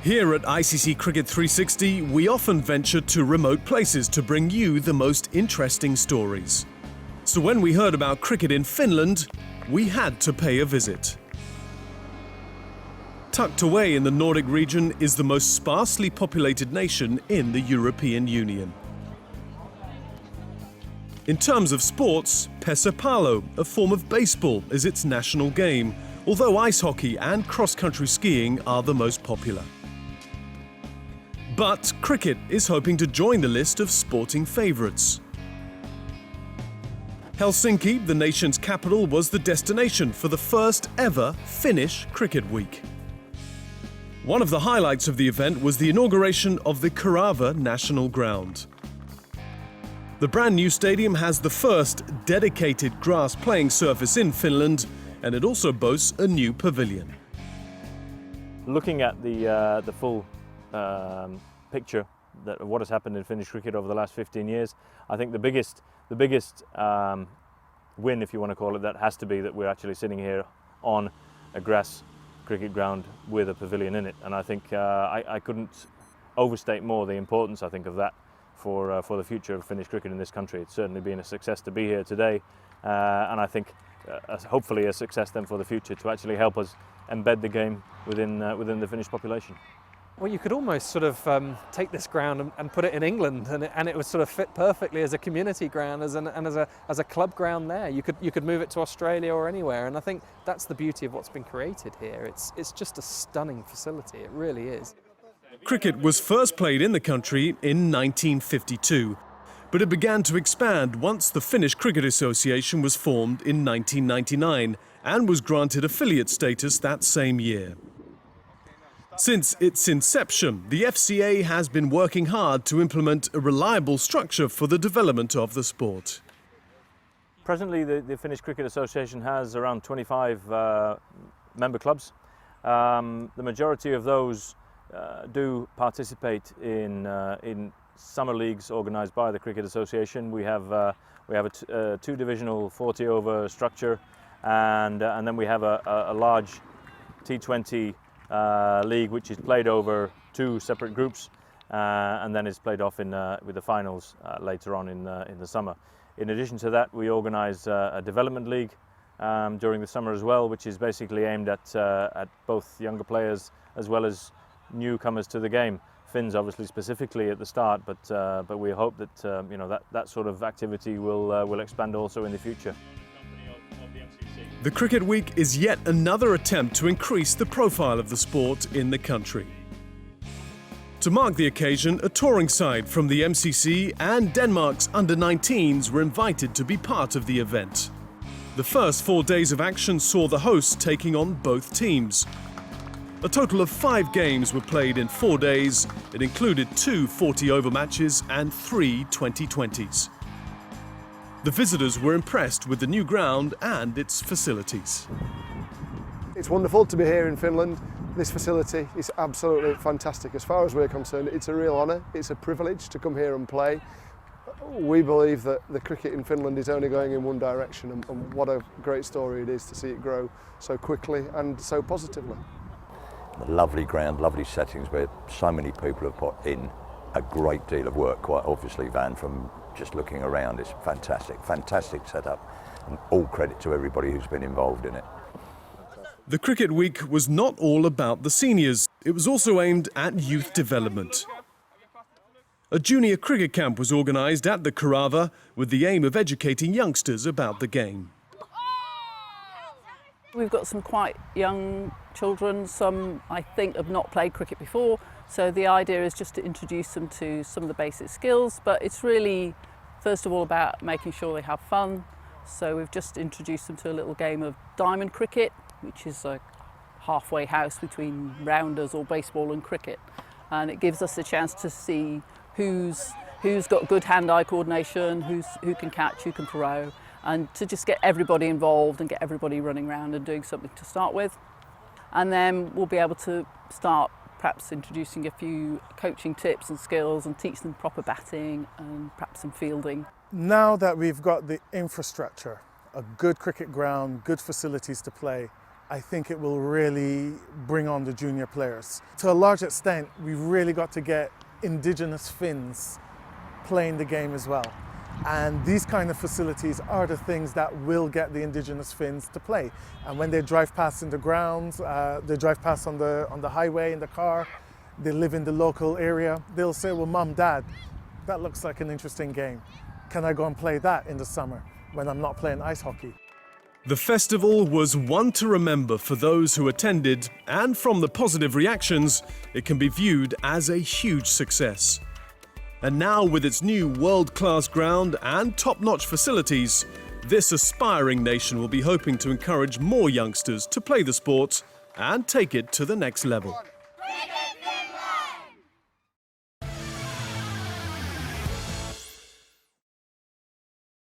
Here at ICC Cricket 360, we often venture to remote places to bring you the most interesting stories. So when we heard about cricket in Finland, we had to pay a visit. Tucked away in the Nordic region is the most sparsely populated nation in the European Union. In terms of sports, Pesäpallo, a form of baseball, is its national game, although ice hockey and cross-country skiing are the most popular. But cricket is hoping to join the list of sporting favourites. Helsinki, the nation's capital, was the destination for the first ever Finnish Cricket Week. One of the highlights of the event was the inauguration of the Kerava National Ground. The brand new stadium has the first dedicated grass playing surface in Finland, and it also boasts a new pavilion. Looking at the full picture of what has happened in Finnish cricket over the last 15 years, I think the biggest win, if you want to call it that, has to be that we're actually sitting here on a grass cricket ground with a pavilion in it, and I think I couldn't overstate more the importance, I think, of that for the future of Finnish cricket in this country. It's certainly been a success to be here today, and I think hopefully a success then for the future to actually help us embed the game within the Finnish population. Well, you could almost sort of take this ground and put it in England, and it would sort of fit perfectly as a community ground, as a club ground there. You could move it to Australia or anywhere, and I think that's the beauty of what's been created here. It's just a stunning facility. It really is. Cricket was first played in the country in 1952, but it began to expand once the Finnish Cricket Association was formed in 1999 and was granted affiliate status that same year. Since its inception, the FCA has been working hard to implement a reliable structure for the development of the sport. Presently, the Finnish Cricket Association has around 25 member clubs. The majority of those do participate in summer leagues organised by the Cricket Association. We have a two-divisional 40-over structure, and then we have a large T20 league which is played over two separate groups, and then is played off with the finals later on in the summer. In addition to that, we organise a development league during the summer as well, which is basically aimed at both younger players as well as newcomers to the game. Finns obviously specifically at the start, but we hope that that sort of activity will expand also in the future. The Cricket Week is yet another attempt to increase the profile of the sport in the country. To mark the occasion, a touring side from the MCC and Denmark's under-19s were invited to be part of the event. The first 4 days of action saw the hosts taking on both teams. A total of 5 games were played in 4 days. It included 2 40-over matches and 3 2020s. The visitors were impressed with the new ground and its facilities. It's wonderful to be here in Finland. This facility is absolutely fantastic. As far as we're concerned, it's a real honour. It's a privilege to come here and play. We believe that the cricket in Finland is only going in one direction, and what a great story it is to see it grow so quickly and so positively. A lovely ground, lovely settings where so many people have put in a great deal of work, quite obviously, Van, from just looking around. It's fantastic setup, and all credit to everybody who's been involved in it. The Cricket Week was not all about the seniors. It was also aimed at youth development. A junior cricket camp was organised at the Kerava with the aim of educating youngsters about the game. We've got some quite young children. Some, I think, have not played cricket before. So the idea is just to introduce them to some of the basic skills, but it's really, first of all, about making sure they have fun. So we've just introduced them to a little game of diamond cricket, which is a halfway house between rounders or baseball and cricket. And it gives us a chance to see who's got good hand-eye coordination, who can catch, who can throw, and to just get everybody involved and get everybody running around and doing something to start with. And then we'll be able to start perhaps introducing a few coaching tips and skills and teach them proper batting and perhaps some fielding. Now that we've got the infrastructure, a good cricket ground, good facilities to play, I think it will really bring on the junior players. To a large extent, we've really got to get Indigenous Finns playing the game as well. And these kind of facilities are the things that will get the Indigenous Finns to play. And when they drive past in the grounds, they drive past on the highway in the car, they live in the local area, they'll say, well, Mum, Dad, that looks like an interesting game. Can I go and play that in the summer when I'm not playing ice hockey? The festival was one to remember for those who attended, and from the positive reactions, it can be viewed as a huge success. And now, with its new world-class ground and top-notch facilities, this aspiring nation will be hoping to encourage more youngsters to play the sport and take it to the next level.